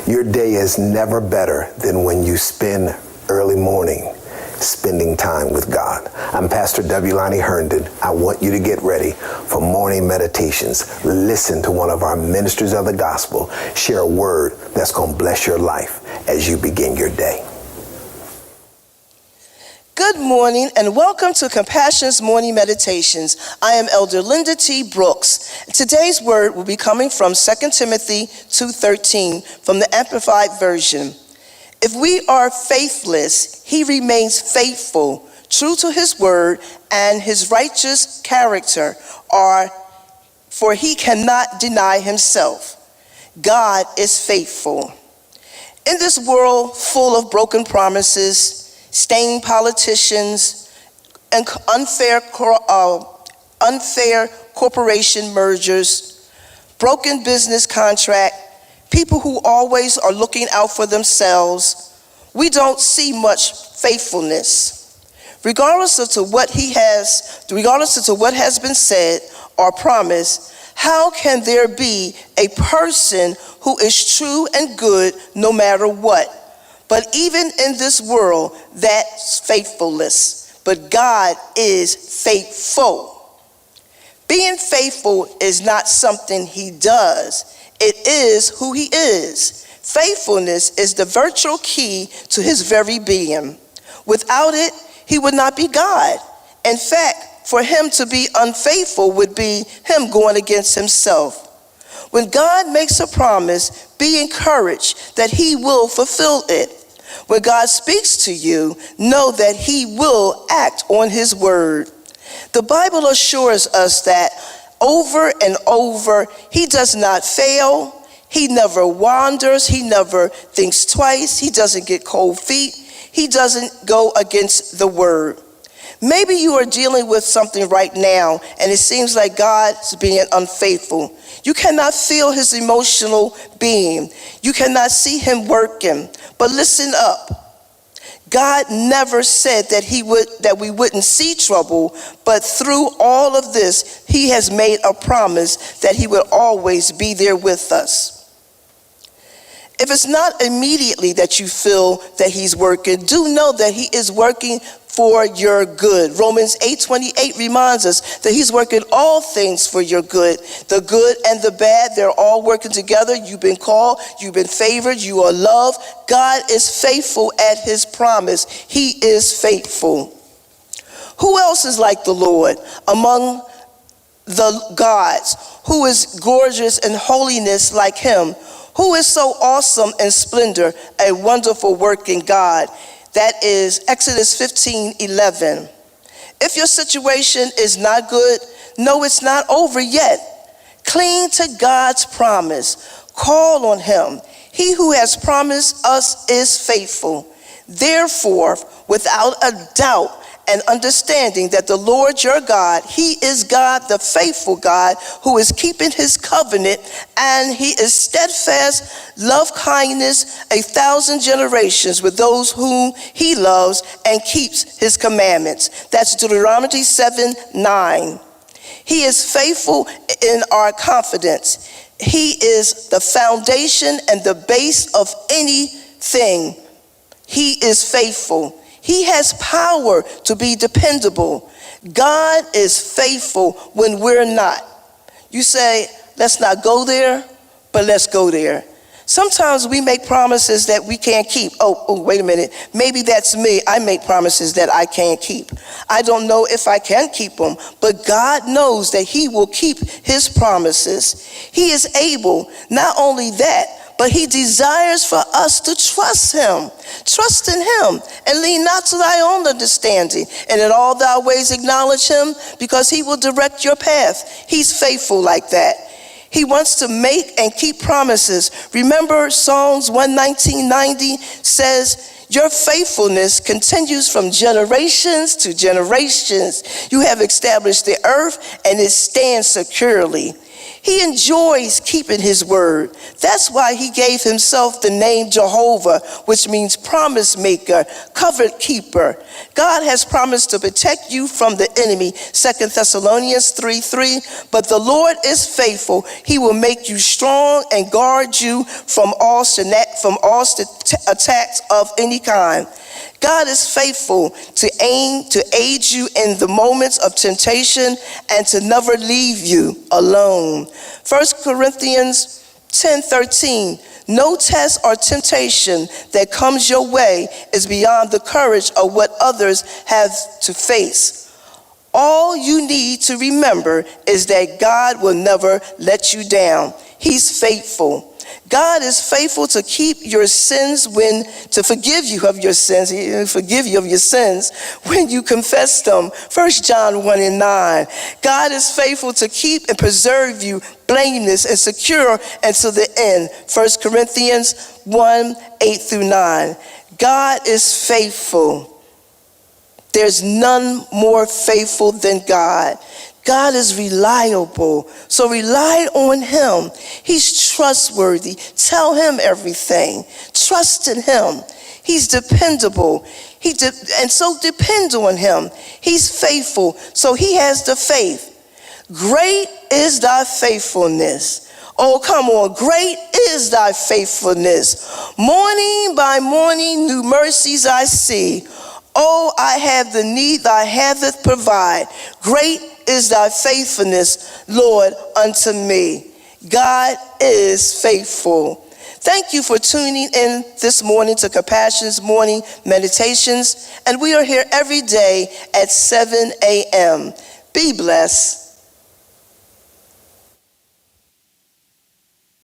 Your day is never better than when you spend early morning spending time with God. I'm Pastor W. Lonnie Herndon. I want you to get ready for morning meditations. Listen to one of our ministers of the gospel share a word that's going to bless your life as you begin your day. Good morning and welcome to Compassion's Morning Meditations. I am Elder Linda T. Brooks. Today's word will be coming from 2 Timothy 2:13 from the Amplified Version. If we are faithless, he remains faithful, true to his word, and his righteous character for he cannot deny himself. God is faithful. In this world full of broken promises, stained politicians, and unfair corporation mergers, broken business contract, people who always are looking out for themselves, we don't see much faithfulness. Regardless of to what has been said or promised, how can there be a person who is true and good no matter what? But even in this world, that's faithfulness. But God is faithful. Being faithful is not something he does. It is who he is. Faithfulness is the virtual key to his very being. Without it, he would not be God. In fact, for him to be unfaithful would be him going against himself. When God makes a promise, be encouraged that he will fulfill it. When God speaks to you, know that he will act on his word. The Bible assures us that over and over, he does not fail. He never wanders. He never thinks twice. He doesn't get cold feet. He doesn't go against the word. Maybe you are dealing with something right now and it seems like God's being unfaithful. You cannot feel his emotional being. You cannot see him working. But listen up. God never said that we wouldn't see trouble, but through all of this, he has made a promise that he will always be there with us. If it's not immediately that you feel that he's working, do know that he is working for your good. Romans 8:28 reminds us that he's working all things for your good. The good and the bad, they're all working together. You've been called, you've been favored, you are loved. God is faithful at his promise. He is faithful. Who else is like the Lord among the gods? Who is gorgeous in holiness like him? Who is so awesome in splendor, a wonderful working God? That is Exodus 15:11. If your situation is not good, no, it's not over yet. Cling to God's promise. Call on him. He who has promised us is faithful. Therefore, without a doubt and understanding that the Lord your God, he is God, the faithful God, who is keeping his covenant, and he is steadfast, love kindness 1,000 generations with those whom he loves and keeps his commandments. That's Deuteronomy 7:9. He is faithful in our confidence. He is the foundation and the base of anything. He is faithful. He has power to be dependable. God is faithful when we're not. You say, let's not go there, but let's go there. Sometimes we make promises that we can't keep. Oh, wait a minute. Maybe that's me. I make promises that I can't keep. I don't know if I can keep them, but God knows that he will keep his promises. He is able. Not only that, but he desires for us to trust him. Trust in him and lean not to thy own understanding. And in all thy ways acknowledge him because he will direct your path. He's faithful like that. He wants to make and keep promises. Remember Psalms 119:90 says, your faithfulness continues from generations to generations. You have established the earth and it stands securely. He enjoys keeping his word. That's why he gave himself the name Jehovah, which means promise maker, covenant keeper. God has promised to protect you from the enemy, 2 Thessalonians 3:3. But the Lord is faithful. He will make you strong and guard you from all attacks of any kind. God is faithful to aid you in the moments of temptation and to never leave you alone. 1 Corinthians 10:13. No test or temptation that comes your way is beyond the courage of what others have to face. All you need to remember is that God will never let you down. He's faithful. God is faithful to keep your sins to forgive you of your sins. He will forgive you of your sins when you confess them. 1 John 1:9. God is faithful to keep and preserve you blameless and secure until the end. 1 Corinthians 1:8-9. God is faithful. There's none more faithful than God. God is reliable, so rely on him. He's trustworthy. Tell him everything. Trust in him. He's dependable. And so depend on him. He's faithful, so he has the faith. Great is thy faithfulness. Oh, come on. Great is thy faithfulness. Morning by morning, new mercies I see. Oh, I have the need thy haveth provide. Great is thy faithfulness, Lord, unto me. God is faithful. Thank you for tuning in this morning to Compassion's Morning Meditations. And we are here every day at 7 a.m. Be blessed.